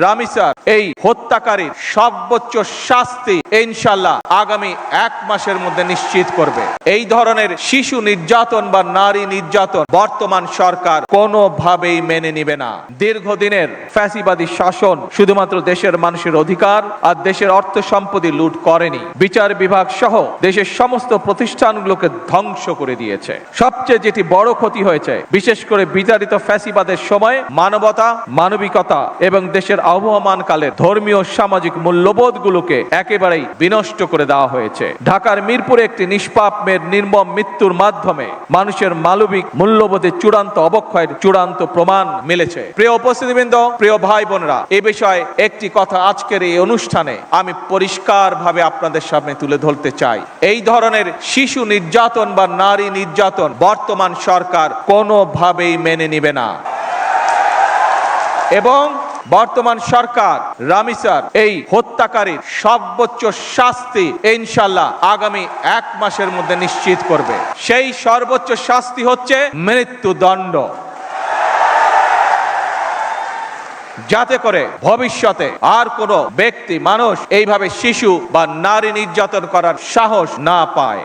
রামিসার এই হত্যাকারীর সর্বোচ্চ শাস্তি ইনশাআল্লাহ আগামী 1 মাসের মধ্যে নিশ্চিত করবে। এই ধরনের শিশু নির্যাতন বা নারী নির্যাতন বর্তমান সরকার কোনোভাবেই মেনে নিবে না। দীর্ঘদিনের ফ্যাসিবাদী শাসন শুধুমাত্র দেশের মানুষের অধিকার আর দেশের অর্থ সম্পত্তি লুট করেনি, বিচার বিভাগ সহ দেশের সমস্ত প্রতিষ্ঠানগুলোকে ধ্বংস করে দিয়েছে। সবচেয়ে যেটি বড় ক্ষতি হয়েছে, বিশেষ করে বিতাড়িত ফ্যাসিবাদের সময় মানবতা, মানবিকতা এবং দেশের আবহমান কালের ধর্মীয় সামাজিক মূল্যবোধগুলোকে একেবারেই বিনষ্ট করে দেওয়া হয়েছে। ঢাকার মিরপুরে একটি নিষ্পাপ মেয়ের নির্মম মৃত্যুর মাধ্যমে মানুষের মানবিক মূল্যবোধের চূড়ান্ত অবক্ষয়ের চূড়ান্ত প্রমাণ মিলেছে। প্রিয় উপস্থিতিবৃন্দ, প্রিয় ভাই বোনেরা, এ বিষয়ে একটি কথা আজকের এই অনুষ্ঠানে আমি পরিষ্কারভাবে আপনাদের সামনে তুলে ধরতে চাই। এই ধরনের শিশু নির্যাতন বা নারী নির্যাতন বর্তমান সরকার কোনোভাবেই মেনে নিবে না এবং বর্তমান সরকার রামিসার এই হত্যাকারীর সর্বোচ্চ শাস্তি ইনশাআল্লাহ আগামী 1 মাসের মধ্যে নিশ্চিত করবে। সেই সর্বোচ্চ শাস্তি হচ্ছে মৃত্যুদণ্ড, যাতে করে ভবিষ্যতে আর কোনো ব্যক্তি মানুষ এইভাবে শিশু বা নারী নির্যাতন করার সাহস না পায়।